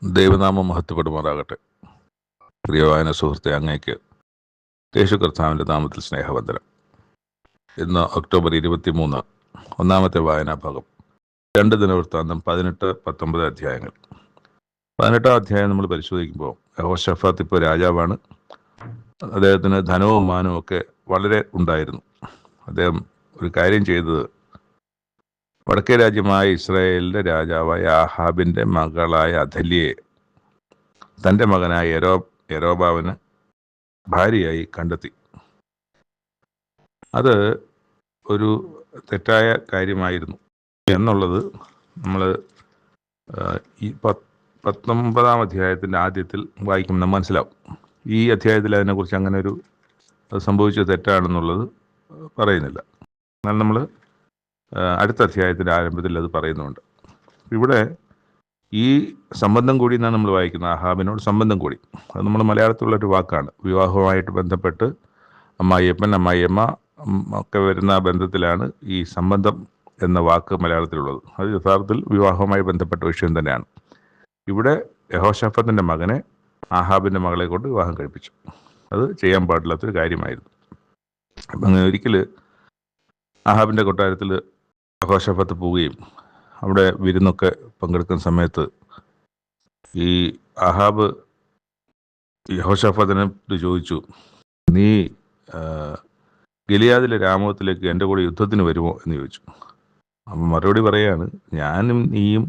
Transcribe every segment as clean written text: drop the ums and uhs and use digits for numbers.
ദൈവനാമം മഹത്വപ്പെടുമാറാകട്ടെ. പ്രിയവായന സുഹൃത്തെ, അങ്ങേക്ക് യേശു കർത്താവിൻ്റെ നാമത്തിൽ സ്നേഹവന്ദനം. ഇന്ന് ഒക്ടോബർ 23, ഒന്നാമത്തെ വായനാഭാഗം. 2 ദിനവൃത്താന്തം 18-19 അധ്യായങ്ങൾ. 18-ാം അധ്യായം നമ്മൾ പരിശോധിക്കുമ്പോൾ യഹോശഫാത്ത് ഇപ്പോൾ രാജാവാണ്. അദ്ദേഹത്തിന് ധനവും മാനവും ഒക്കെ വളരെ ഉണ്ടായിരുന്നു. അദ്ദേഹം ഒരു കാര്യം ചെയ്തത്, വടക്കേ രാജ്യമായ ഇസ്രായേലിൻ്റെ രാജാവായ ആഹാബിൻ്റെ മകളായ അഥല്യയെ തൻ്റെ മകനായ യൊരോബാമിന് ഭാര്യയായി കണ്ടെത്തി. അത് ഒരു തെറ്റായ കാര്യമായിരുന്നു എന്നുള്ളത് നമ്മൾ ഈ 19-ാം അധ്യായത്തിൻ്റെ ആദ്യത്തിൽ വായിക്കുമ്പോൾ മനസ്സിലാവും. ഈ അധ്യായത്തിൽ അതിനെക്കുറിച്ച് അങ്ങനെ ഒരു സംഭവിച്ചത് തെറ്റാണെന്നുള്ളത് പറയുന്നില്ല. എന്നാൽ നമ്മൾ അടുത്ത അധ്യായത്തിൻ്റെ ആരംഭത്തിൽ അത് പറയുന്നുണ്ട്. ഇവിടെ ഈ സംബന്ധം കൂടി എന്നാണ് നമ്മൾ വായിക്കുന്നത്. ആഹാബിനോട് സംബന്ധം കൂടി, അത് നമ്മൾ മലയാളത്തിലുള്ളൊരു വാക്കാണ്. വിവാഹവുമായിട്ട് ബന്ധപ്പെട്ട് അമ്മായിയപ്പൻ അമ്മായിയമ്മ ഒക്കെ വരുന്ന ബന്ധത്തിലാണ് ഈ സംബന്ധം എന്ന വാക്ക് മലയാളത്തിലുള്ളത്. അത് യഥാർത്ഥത്തിൽ വിവാഹവുമായി ബന്ധപ്പെട്ട വിഷയം തന്നെയാണ്. ഇവിടെ യഹോശഫാത്തിൻ്റെ മകനെ ആഹാബിൻ്റെ മകളെ കൊണ്ട് വിവാഹം കഴിപ്പിച്ചു. അത് ചെയ്യാൻ പാടില്ലാത്തൊരു കാര്യമായിരുന്നു. അപ്പം അങ്ങനെ ഒരിക്കൽ ആഹാബിൻ്റെ കൊട്ടാരത്തിൽ യഹോശഫാത്ത് പോവുകയും അവിടെ വിരുന്നൊക്കെ പങ്കെടുക്കുന്ന സമയത്ത് ഈ ആഹാബ് യഹോശഫാത്തിനെ ചോദിച്ചു, നീ ഗിലിയാദിലെ രാമോത്തിലേക്ക് എൻ്റെ കൂടെ യുദ്ധത്തിന് വരുമോ എന്ന് ചോദിച്ചു. അപ്പം മറുപടി പറയാണ്, ഞാനും നീയും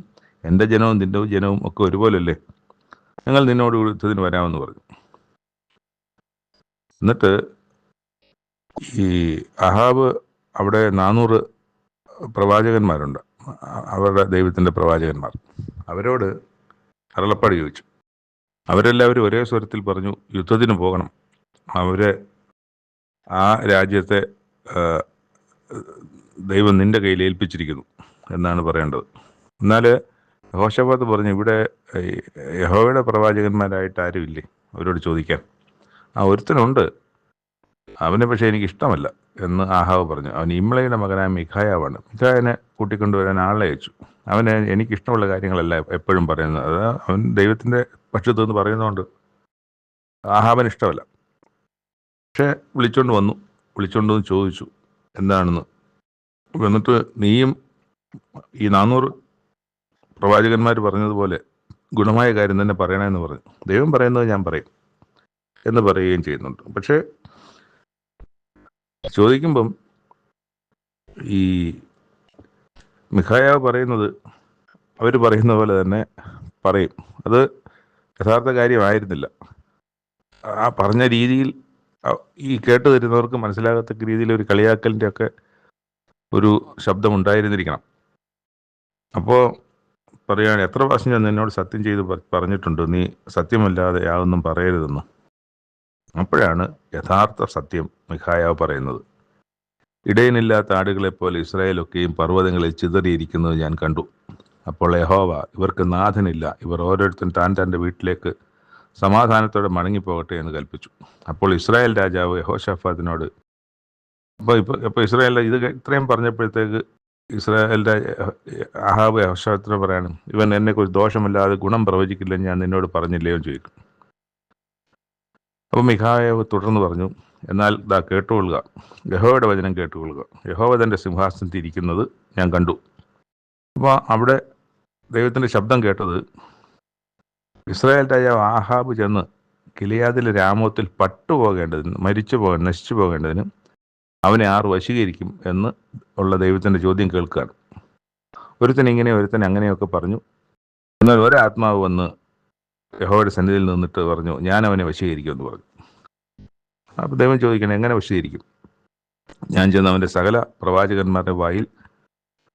എൻ്റെ ജനവും നിൻ്റെ ജനവും ഒക്കെ ഒരുപോലല്ലേ, ഞങ്ങൾ നിന്നോട് യുദ്ധത്തിന് വരാമെന്ന് പറഞ്ഞു. എന്നിട്ട് ഈ ആഹാബ് അവിടെ 400 പ്രവാചകന്മാരുണ്ട്, അവരുടെ ദൈവത്തിൻ്റെ പ്രവാചകന്മാർ. അവരോട് അരുളപ്പാട് ചോദിച്ചു. അവരെല്ലാവരും ഒരേ സ്വരത്തിൽ പറഞ്ഞു, യുദ്ധത്തിന് പോകണം, അവരെ ആ രാജ്യത്തെ ദൈവം നിൻ്റെ കയ്യിൽ ഏൽപ്പിച്ചിരിക്കുന്നു എന്നാണ് പറയേണ്ടത്. എന്നാൽ യഹോശഫാത്ത് പറഞ്ഞു, ഇവിടെ യഹോവയുടെ പ്രവാചകന്മാരായിട്ട് ആരുമില്ലേ അവരോട് ചോദിക്കാൻ? ഒരുത്തനുണ്ട്, അവനെ പക്ഷേ എനിക്കിഷ്ടമല്ല എന്ന് ആഹാബ് പറഞ്ഞു. അവൻ ഇമ്ളയുടെ മകനായ മിഖായാവാണ്. മിഖായനെ കൂട്ടിക്കൊണ്ടുവരാൻ ആളെ അയച്ചു. അവന് എനിക്കിഷ്ടമുള്ള കാര്യങ്ങളല്ല എപ്പോഴും പറയുന്നത്. അത് അവൻ ദൈവത്തിൻ്റെ പക്ഷത്തു നിന്ന് പറയുന്നതുകൊണ്ട് ആഹാബിന് ഇഷ്ടമല്ല. പക്ഷേ വിളിച്ചുകൊണ്ട് വന്ന് ചോദിച്ചു എന്താണെന്ന്. എന്നിട്ട് നീയും ഈ 400 പ്രവാചകന്മാർ പറഞ്ഞതുപോലെ ഗുണമായ കാര്യം തന്നെ പറയണമെന്ന് പറഞ്ഞു. ദൈവം പറയുന്നത് ഞാൻ പറയും എന്ന് പറയുകയും ചെയ്യുന്നുണ്ട്. പക്ഷേ ചോദിക്കുമ്പം ഈ മിഖായാവ് പറയുന്നത് അവർ പറയുന്ന പോലെ തന്നെ പറയും. അത് യഥാർത്ഥ കാര്യമായിരുന്നില്ല. ആ പറഞ്ഞ രീതിയിൽ ഈ കേട്ട് തരുന്നവർക്ക് മനസ്സിലാകത്തക്ക രീതിയിൽ ഒരു കളിയാക്കലിൻ്റെ ഒക്കെ ഒരു ശബ്ദം ഉണ്ടായിരുന്നിരിക്കണം. അപ്പോൾ പറയുകയാണ്, എത്ര പ്രാവശ്യം ഞാൻ നിന്നോട് സത്യം ചെയ്ത് പറഞ്ഞിട്ടുണ്ട്, നീ സത്യമല്ലാതെ യാതൊന്നും പറയരുതെന്ന്. അപ്പോഴാണ് യഥാർത്ഥ സത്യം മിഖായാവ് പറയുന്നത്. ഇടയനില്ലാത്ത ആടുകളെപ്പോലെ ഇസ്രായേലൊക്കെയും പർവ്വതങ്ങളിൽ ചിതറിയിരിക്കുന്നത് ഞാൻ കണ്ടു. അപ്പോൾ യഹോവ, ഇവർക്ക് നാഥനില്ല, ഇവർ ഓരോരുത്തരും തൻ്റെ വീട്ടിലേക്ക് സമാധാനത്തോടെ മടങ്ങിപ്പോകട്ടെ എന്ന് കൽപ്പിച്ചു. അപ്പോൾ ഇസ്രായേൽ രാജാവ് യഹോശഫാത്തിനോട്, ഇപ്പോൾ ഇസ്രായേൽ ഇത് ഇത്രയും പറഞ്ഞപ്പോഴത്തേക്ക് ഇസ്രായേലിൻ്റെ ആഹാബ് യഹോശഫാത്തിനെ പറയാണ്, ഇവൻ എന്നെക്കുറിച്ച് ദോഷമല്ലാതെ ഗുണം പ്രവചിക്കില്ലെന്ന് ഞാൻ നിന്നോട് പറഞ്ഞില്ലയോ എന്ന് ചോദിക്കും. അപ്പോൾ മിഖായാവ് തുടർന്ന് പറഞ്ഞു, എന്നാൽ ഇതാ കേട്ടുകൊള്ളുക, യഹോവയുടെ വചനം കേട്ടുകൊള്ളുക. യഹോവ തൻ്റെ സിംഹാസനത്തിൽ ഇരിക്കുന്നത് ഞാൻ കണ്ടു. അപ്പോൾ അവിടെ ദൈവത്തിൻ്റെ ശബ്ദം കേട്ടത്, ഇസ്രായേൽ രാജാവ് ആഹാബ് ചെന്ന് ഗിലിയാദിലെ രാമോത്തിൽ പട്ടുപോകേണ്ടതിന്, നശിച്ചു പോകേണ്ടതിന് അവനെ ആർ വശീകരിക്കും എന്ന് ഉള്ള ദൈവത്തിൻ്റെ ചോദ്യം കേൾക്കുകയാണ്. ഒരുത്തൻ ഇങ്ങനെ ഒരുത്തൻ അങ്ങനെയൊക്കെ പറഞ്ഞു. എന്നാൽ ഒരാത്മാവ് വന്ന് യഹോവയുടെ സന്നിധിയിൽ നിന്നിട്ട് പറഞ്ഞു, ഞാൻ അവനെ വശീകരിക്കുമെന്ന് പറഞ്ഞു. അപ്പോൾ ദൈവം ചോദിക്കണം, എങ്ങനെ വശീകരിക്കും? ഞാൻ ചെന്ന് അവൻ്റെ സകല പ്രവാചകന്മാരുടെ വായിൽ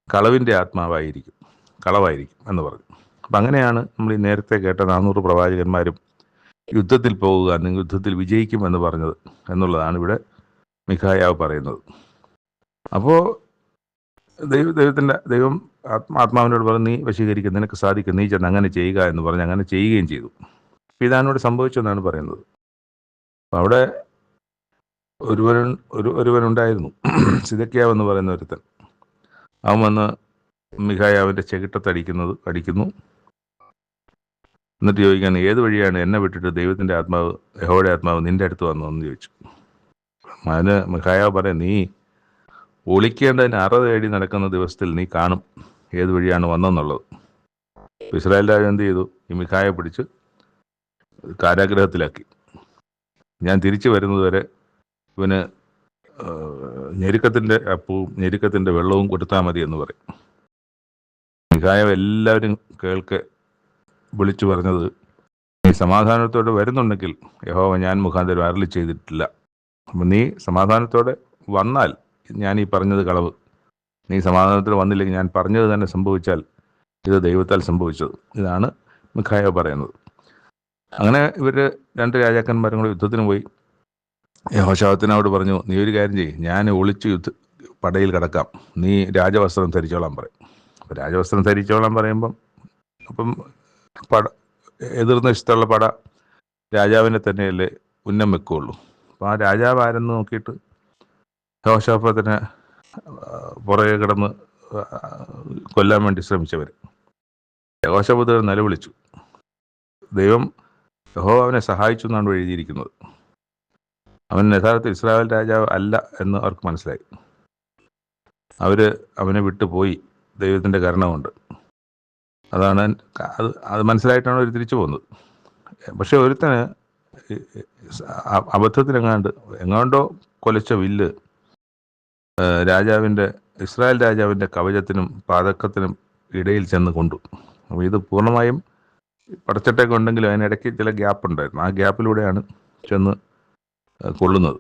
കളവിൻ്റെ ആത്മാവായിരിക്കും, കളവായിരിക്കും എന്ന് പറഞ്ഞു. അപ്പം അങ്ങനെയാണ് നമ്മൾ ഈ നേരത്തെ കേട്ട 400 പ്രവാചകന്മാരും യുദ്ധത്തിൽ പോകുക, നിങ്ങൾ യുദ്ധത്തിൽ വിജയിക്കുമെന്ന് പറഞ്ഞത് എന്നുള്ളതാണ് ഇവിടെ മിഖായാവ് പറയുന്നത്. അപ്പോൾ ദൈവം ആത്മാവിനോട് പറഞ്ഞു, നീ വശീകരിക്കും, നിനക്ക് സാധിക്കും, നീ ചെന്ന് അങ്ങനെ ചെയ്യുക എന്ന് പറഞ്ഞ് അങ്ങനെ ചെയ്യുകയും ചെയ്തു. ഇതാനോട് സംഭവിച്ചെന്നാണ് പറയുന്നത്. അപ്പം അവിടെ ഒരുവനുണ്ടായിരുന്നു, സിദക്കിയാവ് എന്ന് പറയുന്ന ഒരുത്തൻ. അവൻ വന്ന് മിഖായാവിൻ്റെ ചെകിട്ടത്തടിക്കുന്നു. എന്നിട്ട് ചോദിക്കുകയാണ്, ഏത് വഴിയാണ് എന്നെ വിട്ടിട്ട് ദൈവത്തിൻ്റെ ആത്മാവ്, യഹോവയുടെ ആത്മാവ് നിൻ്റെ അടുത്ത് വന്നതെന്ന് ചോദിച്ചു. അതിന് മിഖായാവ് പറയാം, നീ ഒളിക്കേണ്ടതിന് അറ തേടി നടക്കുന്ന ദിവസത്തിൽ നീ കാണും ഏത് വഴിയാണ് വന്നതെന്നുള്ളത്. ഇസ്രായേൽ രാജാവ് എന്ത് ചെയ്തു? ഈ മിഖായെ പിടിച്ച് കാരാഗ്രഹത്തിലാക്കി. ഞാൻ തിരിച്ചു വരുന്നതുവരെ ഇവന് ഞെരുക്കത്തിൻ്റെ അപ്പവും ഞെരുക്കത്തിൻ്റെ വെള്ളവും കൊടുത്താൽ മതി എന്ന് പറയും. മിഖായാവ് എല്ലാവരും കേൾക്കെ വിളിച്ചു പറഞ്ഞത്, നീ സമാധാനത്തോടെ വരുന്നുണ്ടെങ്കിൽ യഹോവ ഞാൻ മുഖാന്തരം അരുളി ചെയ്തിട്ടില്ല. അപ്പം നീ സമാധാനത്തോടെ വന്നാൽ ഞാൻ ഈ പറഞ്ഞത് കളവ്, നീ സമാധാനത്തിൽ വന്നില്ലെങ്കിൽ ഞാൻ പറഞ്ഞത് തന്നെ സംഭവിച്ചാൽ ഇത് ദൈവത്താൽ സംഭവിച്ചത്. ഇതാണ് മിഖായാവ് പറയുന്നത്. അങ്ങനെ ഇവർ രണ്ട് രാജാക്കന്മാരും കൂടെ യുദ്ധത്തിന് പോയി. യഹോശാഫാത്തിനോട് പറഞ്ഞു, നീ ഒരു കാര്യം ചെയ്യ്, ഞാൻ ഒളിച്ച് പടയിൽ കിടക്കാം, നീ രാജവസ്ത്രം ധരിച്ചോളാൻ പറയും. അപ്പം രാജവസ്ത്രം ധരിച്ചോളാൻ പറയുമ്പം എതിർന്ന ഇഷ്ടമുള്ള പട രാജാവിനെ തന്നെയല്ലേ ഉന്നം വെക്കുകയുള്ളൂ. അപ്പോൾ ആ രാജാവ് ആരെന്ന് നോക്കിയിട്ട് യഹോശാഫാത്തിനെ പുറകെ കിടന്ന് കൊല്ലാൻ വേണ്ടി ശ്രമിച്ചവർ. യഹോശാഫാത്ത് നിലവിളിച്ചു. ദൈവം യഹോവ അവനെ സഹായിച്ചു എന്നാണ് എഴുതിയിരിക്കുന്നത്. അവൻ യഥാർത്ഥ ഇസ്രായേൽ രാജാവ് അല്ല എന്ന് അവർക്ക് മനസ്സിലായി. അവനെ വിട്ടുപോയി ദൈവത്തിൻ്റെ കരുണ. അതാണ് അത് മനസ്സിലായിട്ടാണ് അവർ തിരിച്ചു പോകുന്നത്. പക്ഷെ ഒരുത്തന് എങ്ങാണ്ടോ കൊലച്ച വില്ല് ഇസ്രായേൽ രാജാവിൻ്റെ കവചത്തിനും പാതക്കത്തിനും ഇടയിൽ ചെന്ന് കൊണ്ടു. അപ്പോൾ ഇത് പൂർണ്ണമായും പടച്ചട്ടയൊക്കെ ഉണ്ടെങ്കിലും അതിനിടയ്ക്ക് ചില ഗ്യാപ്പ് ഉണ്ടായിരുന്നു. ആ ഗ്യാപ്പിലൂടെയാണ് ചെന്ന് കൊള്ളുന്നത്.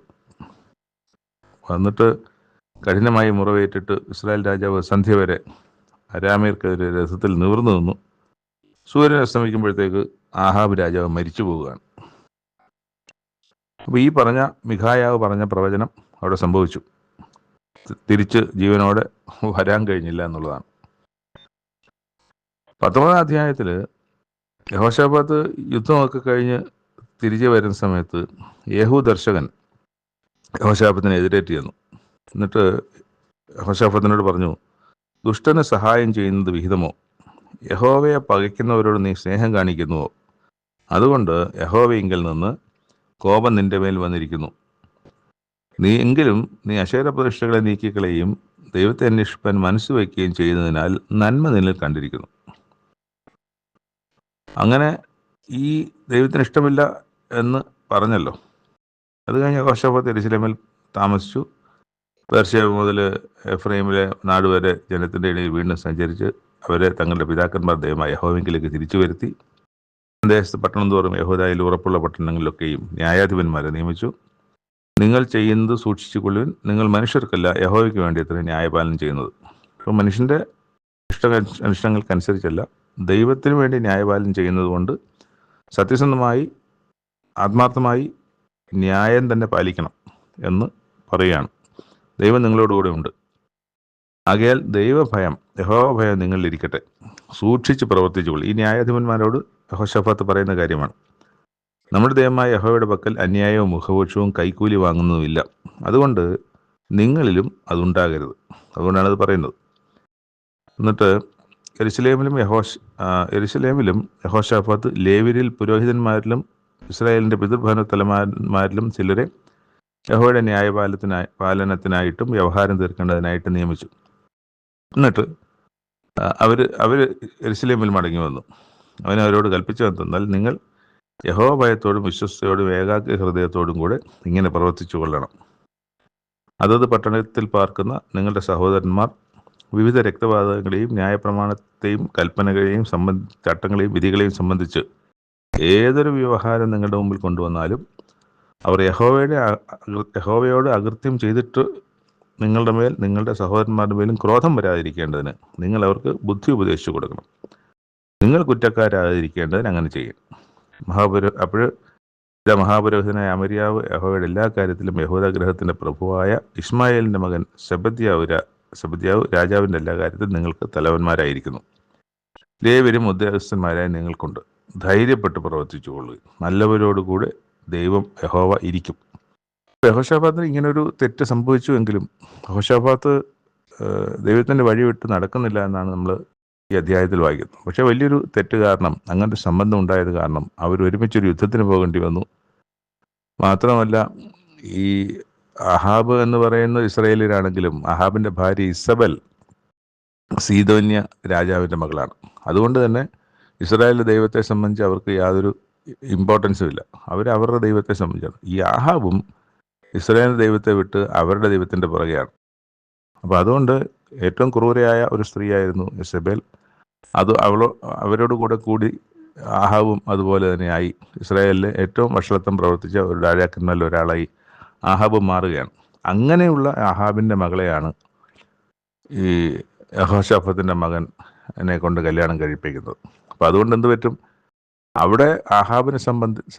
എന്നിട്ട് കഠിനമായി മുറവേറ്റിട്ട് ഇസ്രായേൽ രാജാവ് സന്ധ്യ വരെ അരാമ്യർക്കെതിരെ രഥത്തിൽ നിവർന്നു നിന്നു. സൂര്യൻ അസ്തമിക്കുമ്പോഴത്തേക്ക് ആഹാബ് രാജാവ് മരിച്ചു പോവുകയാണ്. അപ്പോൾ ഈ പറഞ്ഞ മിഖായാവ് പറഞ്ഞ പ്രവചനം അവിടെ സംഭവിച്ചു. തിരിച്ച് ജീവനോടെ വരാൻ കഴിഞ്ഞില്ല എന്നുള്ളതാണ്. 19-ാം അധ്യായത്തിൽ യഹോശാഫാത്ത് യുദ്ധമൊക്കെ കഴിഞ്ഞ് തിരികെ വരുന്ന സമയത്ത് യേഹൂ ദർശകൻ യഹോശാഫാത്തിനെ എതിരേറ്റ് ചെന്നു. എന്നിട്ട് യഹോശാഫാത്തിനോട് പറഞ്ഞു, ദുഷ്ടന് സഹായം ചെയ്യുന്നത് വിഹിതമോ? യഹോവയെ പകയ്ക്കുന്നവരോട് നീ സ്നേഹം കാണിക്കുന്നുവോ? അതുകൊണ്ട് യഹോവയിങ്കൽ നിന്ന് കോപം നിന്റെ മേൽ വന്നിരിക്കുന്നു. നീ അശേര പ്രതിഷ്ഠകളെ നീക്കിക്കളയും ദൈവത്തെ അന്വേഷിപ്പാൻ മനസ്സ് വയ്ക്കുകയും ചെയ്യുന്നതിനാൽ നന്മ നിന്നിൽ കണ്ടിരിക്കുന്നു. അങ്ങനെ ഈ ദൈവത്തിന് ഇഷ്ടമില്ല എന്ന് പറഞ്ഞല്ലോ. അത് കഴിഞ്ഞ് യഹോശാഫാത്ത് യെരൂശലേമിൽ താമസിച്ചു. പെർഷ്യ മുതൽ എഫ്രൈമിലെ നാട് വരെ ജനത്തിൻ്റെ ഇടയിൽ വീണ്ടും സഞ്ചരിച്ച് അവരെ തങ്ങളുടെ പിതാക്കന്മാർ ദൈവമായ യഹോവയിലേക്ക് തിരിച്ചു വരുത്തി. ദേശത്ത് പട്ടണം തോറും യഹൂദയിൽ ഉറപ്പുള്ള പട്ടണങ്ങളിലൊക്കെയും ന്യായാധിപന്മാരെ നിയമിച്ചു. നിങ്ങൾ ചെയ്യുന്നത് സൂക്ഷിച്ചു കൊള്ളുവിൻ, നിങ്ങൾ മനുഷ്യർക്കല്ല യഹോവയ്ക്ക് വേണ്ടി അത്ര ന്യായപാലനം ചെയ്യുന്നത്. അപ്പോൾ മനുഷ്യൻ്റെ അനിഷ്ടങ്ങൾക്കനുസരിച്ചല്ല, ദൈവത്തിന് വേണ്ടി ന്യായപാലനം ചെയ്യുന്നത് കൊണ്ട് സത്യസന്ധമായി ആത്മാർത്ഥമായി ന്യായം തന്നെ പാലിക്കണം എന്ന് പറയുകയാണ്. ദൈവം നിങ്ങളോടുകൂടെ ഉണ്ട്. ആകയാൽ ദൈവഭയം, യഹോവ ഭയം നിങ്ങളിലിരിക്കട്ടെ, സൂക്ഷിച്ച് പ്രവർത്തിച്ചുകൊള്ളു. ഈ ന്യായാധിപന്മാരോട് യഹോശാഫാത്ത് പറയുന്ന കാര്യമാണ്. നമ്മുടെ ദൈവമായ യഹോവയുടെ പക്കൽ അന്യായവും മുഖപക്ഷവും കൈക്കൂലി വാങ്ങുന്നതുമില്ല. അതുകൊണ്ട് നിങ്ങളിലും അതുണ്ടാകരുത്. അതുകൊണ്ടാണ് അത് പറയുന്നത്. എന്നിട്ട് യെരൂശലേമിലും യഹോശാഫാത്ത് ലേവ്യരിൽ പുരോഹിതന്മാരിലും ഇസ്രായേലിൻ്റെ പിതൃഭവന തലമാരിലും ചിലരെ യഹോവയുടെ പാലനത്തിനായിട്ടും വ്യവഹാരം തീർക്കേണ്ടതിനായിട്ട് നിയമിച്ചു. എന്നിട്ട് അവർ യെരൂശലേമിൽ മടങ്ങി വന്നു. അവനവരോട് കൽപ്പിച്ചു എന്തെന്നാൽ, നിങ്ങൾ യഹോവ ഭയത്തോടും വിശ്വസ്തയോടും ഏകാഗ്ര ഹൃദയത്തോടും കൂടെ ഇങ്ങനെ പ്രവർത്തിച്ചു കൊള്ളണം. അതത് പട്ടണത്തിൽ പാർക്കുന്ന നിങ്ങളുടെ സഹോദരന്മാർ വിവിധ രക്തപാതകളെയും ന്യായപ്രമാണത്തെയും കൽപ്പനകളെയും ചട്ടങ്ങളെയും വിധികളെയും സംബന്ധിച്ച് ഏതൊരു വ്യവഹാരം നിങ്ങളുടെ മുമ്പിൽ കൊണ്ടുവന്നാലും അവർ യഹോവയോട് അകൃത്യം ചെയ്തിട്ട് നിങ്ങളുടെ മേൽ നിങ്ങളുടെ സഹോദരന്മാരുടെ മേലും ക്രോധം വരാതിരിക്കേണ്ടതിന് നിങ്ങൾ അവർക്ക് ബുദ്ധി ഉപദേശിച്ചു കൊടുക്കണം. നിങ്ങൾ കുറ്റക്കാരാതിരിക്കേണ്ടതിന് അങ്ങനെ ചെയ്യും. മഹാപുരോഹിതനായ അമര്യാവ് യഹോവയുടെ എല്ലാ കാര്യത്തിലും യഹൂദഗ്രഹത്തിൻ്റെ പ്രഭുവായ ഇശ്മായേലിൻ്റെ മകൻ സെബദ്യാവ് രാജാവിൻ്റെ എല്ലാ കാര്യത്തിലും നിങ്ങൾക്ക് തലവന്മാരായിരിക്കുന്നു. ലേവ്യരും ഉദ്യോഗസ്ഥന്മാരായി നിങ്ങൾക്കുണ്ട്. ധൈര്യപ്പെട്ട് പ്രവർത്തിച്ചുകൊള്ളുക. നല്ലവരോടുകൂടെ ദൈവം യഹോവ ഇരിക്കും. യഹോശാഫാത്തിന് ഇങ്ങനൊരു തെറ്റ് സംഭവിച്ചു എങ്കിലും യഹോശാഫാത്ത് ദൈവത്തിൻ്റെ വഴി വിട്ട് നടക്കുന്നില്ല എന്നാണ് നമ്മൾ ഈ അധ്യായത്തിൽ വായിക്കുന്നു. പക്ഷേ വലിയൊരു തെറ്റ് കാരണം, അങ്ങനത്തെ സംബന്ധം ഉണ്ടായത് കാരണം അവർ ഒരുമിച്ചൊരു യുദ്ധത്തിന് പോകേണ്ടി വന്നു. മാത്രമല്ല, ഈ അഹാബ് എന്ന് പറയുന്ന ഇസ്രായേലിലാണെങ്കിലും അഹാബിൻ്റെ ഭാര്യ ഇസബൽ സീതോന്യ രാജാവിൻ്റെ മകളാണ്. അതുകൊണ്ട് തന്നെ ഇസ്രായേലിൻ്റെ ദൈവത്തെ സംബന്ധിച്ച് അവർക്ക് യാതൊരു ഇമ്പോർട്ടൻസും ഇല്ല. അവരുടെ ദൈവത്തെ സംബന്ധിച്ചാണ്. ഈ ആഹാബും ഇസ്രായേൽ ദൈവത്തെ വിട്ട് അവരുടെ ദൈവത്തിൻ്റെ പുറകെയാണ്. അപ്പോൾ അതുകൊണ്ട് ഏറ്റവും ക്രൂരയായ ഒരു സ്ത്രീയായിരുന്നു ഇസബേൽ. അവരോട് കൂടി ആഹാബും അതുപോലെ തന്നെയായി ഇസ്രായേലിലെ ഏറ്റവും വഷളത്വം പ്രവർത്തിച്ച ഒരു രാജാക്കന്മാരിൽ ഒരാളായി ആഹാബ് മാറുകയാണ്. അങ്ങനെയുള്ള ആഹാബിൻ്റെ മകളെയാണ് ഈ യഹോശാഫത്തിൻ്റെ മകനെ കൊണ്ട് കല്യാണം കഴിപ്പിക്കുന്നത്. അപ്പോൾ അതുകൊണ്ട് എന്ത് പറ്റും? അവിടെ ആഹാബിന്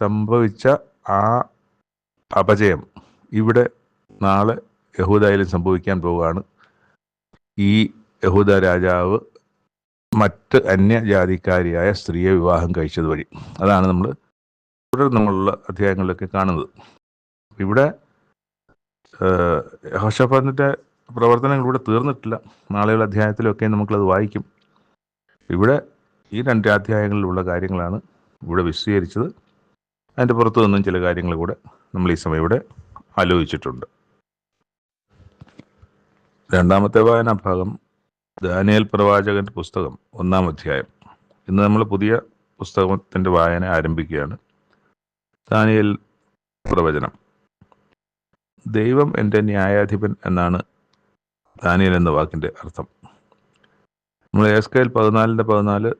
സംഭവിച്ച ആ അപജയം ഇവിടെ നാളെ യഹൂദയിലും സംഭവിക്കാൻ പോവുകയാണ്. ഈ യഹൂദ രാജാവ് മറ്റ് അന്യജാതിക്കാരിയായ സ്ത്രീയെ വിവാഹം കഴിച്ചത് വഴി. അതാണ് നമ്മളുള്ള അധ്യായങ്ങളിലൊക്കെ കാണുന്നത്. ഇവിടെ യഹോശാഫാത്തിൻ്റെ പ്രവർത്തനങ്ങൾ ഇവിടെ തീർന്നിട്ടില്ല. നാളെയുള്ള അധ്യായത്തിലൊക്കെ നമുക്കത് വായിക്കും. ഇവിടെ ഈ 2 അധ്യായങ്ങളിലുള്ള കാര്യങ്ങളാണ് ഇവിടെ വിശദീകരിച്ചത്. അതിൻ്റെ പുറത്തു നിന്നും ചില കാര്യങ്ങൾ കൂടെ നമ്മൾ ഈ സമയം ഇവിടെ ആലോചിച്ചിട്ടുണ്ട്. രണ്ടാമത്തെ വായനാഭാഗം ദാനിയേൽ പ്രവാചകന്റെ പുസ്തകം 1-ാം അധ്യായം. ഇന്ന് നമ്മൾ പുതിയ പുസ്തകത്തിൻ്റെ വായന ആരംഭിക്കുകയാണ്. ദാനിയേൽ പ്രവചനം. ദൈവം എൻ്റെ ന്യായാധിപൻ എന്നാണ് ദാനിയേൽ എന്ന വാക്കിൻ്റെ അർത്ഥം. നമ്മൾ എസ്കേൽ 14:14,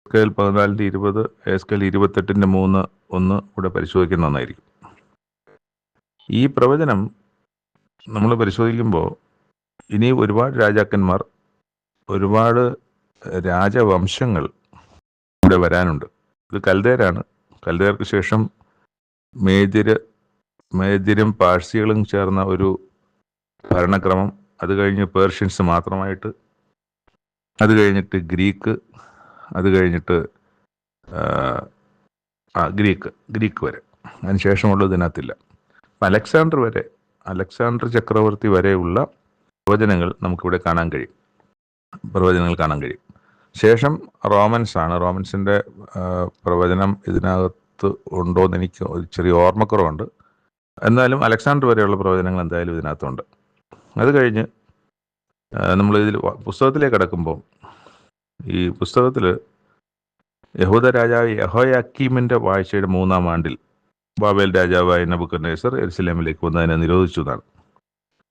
എസ്കേൽ 14:20, എസ്കേൽ 28:3-1 കൂടെ പരിശോധിക്കുന്ന നന്നായിരിക്കും. ഈ പ്രവചനം നമ്മൾ പരിശോധിക്കുമ്പോൾ ഇനി ഒരുപാട് രാജാക്കന്മാർ, ഒരുപാട് രാജവംശങ്ങൾ ഇവിടെ വരാനുണ്ട്. ഇത് കൽദേരാണ്. കൽദേർക്ക് ശേഷം മേദ്യരും പാഴ്സികളും ചേർന്ന ഒരു ഭരണക്രമം. അത് കഴിഞ്ഞ് പേർഷ്യൻസ് മാത്രമായിട്ട്, അത് കഴിഞ്ഞിട്ട് ഗ്രീക്ക്, അത് കഴിഞ്ഞിട്ട് ഗ്രീക്ക് വരെ. അതിനുശേഷമുള്ളത് ഇതിനകത്തില്ല. അപ്പം അലക്സാണ്ടർ ചക്രവർത്തി വരെയുള്ള പ്രവചനങ്ങൾ നമുക്കിവിടെ കാണാൻ കഴിയും. ശേഷം റോമൻസിൻ്റെ പ്രവചനം ഇതിനകത്ത് ഉണ്ടോയെന്ന് എനിക്ക് ഒരു ചെറിയ ഓർമ്മക്കുറവുണ്ട്. എന്നാലും അലക്സാണ്ടർ വരെയുള്ള പ്രവചനങ്ങൾ എന്തായാലും ഇതിനകത്തുണ്ട്. അത് കഴിഞ്ഞ് നമ്മളിതിൽ പുസ്തകത്തിലേക്ക് കടക്കുമ്പോൾ, ഈ പുസ്തകത്തിൽ യഹൂദ രാജാവ് യഹോയാക്കീമിൻ്റെ വാഴ്ചയുടെ 3-ാം ആണ്ടിൽ ബാബേൽ രാജാവായ നെബൂഖദ്നേസർ യെരുശലേമിലേക്ക് വന്നതിനെ നിരോധിച്ചു എന്നാണ്.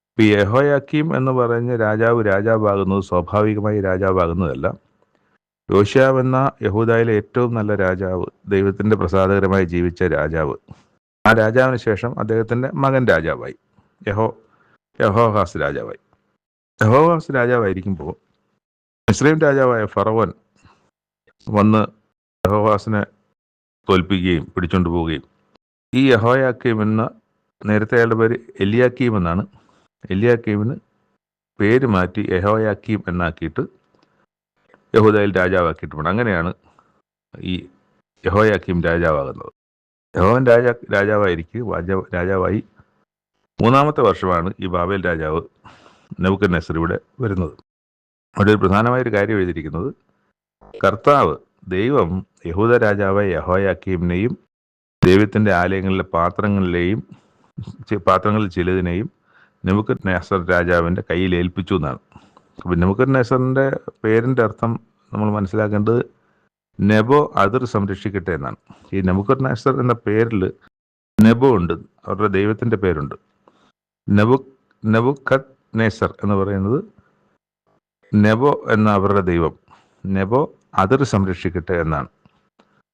ഇപ്പോൾ ഈ യഹോയാക്കീം എന്ന് പറഞ്ഞ രാജാവാകുന്നത് സ്വാഭാവികമായി രാജാവാകുന്നതല്ല. യോശിയാവ് എന്ന യഹൂദയിലെ ഏറ്റവും നല്ല രാജാവ്, ദൈവത്തിൻ്റെ പ്രസാദകരമായി ജീവിച്ച രാജാവ്, ആ രാജാവിന് ശേഷം അദ്ദേഹത്തിൻ്റെ മകൻ രാജാവായി, യഹോഹാസ് രാജാവായി. യഹോഹാസ് രാജാവായിരിക്കുമ്പോൾ മിസ്രയീം രാജാവായ ഫറവോൻ വന്ന് യഹോഹാസിനെ തോൽപ്പിക്കുകയും പിടിച്ചുകൊണ്ട് പോവുകയും, ഈ യഹോയാക്കീം എന്ന, നേരത്തെ അയാളുടെ പേര് എലിയാക്കീം എന്നാണ്, എലിയാക്കീമിന് പേര് മാറ്റി യഹോയാക്കീം എന്നാക്കിയിട്ട് യഹൂദയിൽ രാജാവാക്കിയിട്ട് പോകണം. അങ്ങനെയാണ് ഈ യഹോയാക്കീം രാജാവാകുന്നത്. യഹോവൻ രാജാവായി 3-ാമത്തെ വർഷമാണ് ഈ ബാബേൽ രാജാവ് നെബൂഖദ്നേസർ ഇവിടെ വരുന്നത്. അവിടെ ഒരു പ്രധാനമായൊരു കാര്യം എഴുതിയിരിക്കുന്നത്, കർത്താവ് ദൈവം യഹൂദ രാജാവായ യഹോയാക്കീമിനെയും ദൈവത്തിൻ്റെ ആലയങ്ങളിലെ പാത്രങ്ങളിൽ ചിലതിനെയും നെബൂഖദ്നേസർ രാജാവിൻ്റെ കയ്യിൽ ഏൽപ്പിച്ചു എന്നാണ്. അപ്പോൾ നെബൂഖദ്നേസറിൻ്റെ പേരിൻ്റെ അർത്ഥം നമ്മൾ മനസ്സിലാക്കേണ്ടത് നെബോ അതിർ സംരക്ഷിക്കട്ടെ എന്നാണ്. ഈ നെബൂഖദ്നേസർ എന്ന പേരിൽ നെബോ ഉണ്ട്, അവരുടെ ദൈവത്തിൻ്റെ പേരുണ്ട്. നെബൂഖദ്നേസർ എന്ന് പറയുന്നത് നെബോ എന്ന അവരുടെ ദൈവം, നെബോ അതിർ സംരക്ഷിക്കട്ടെ എന്നാണ്.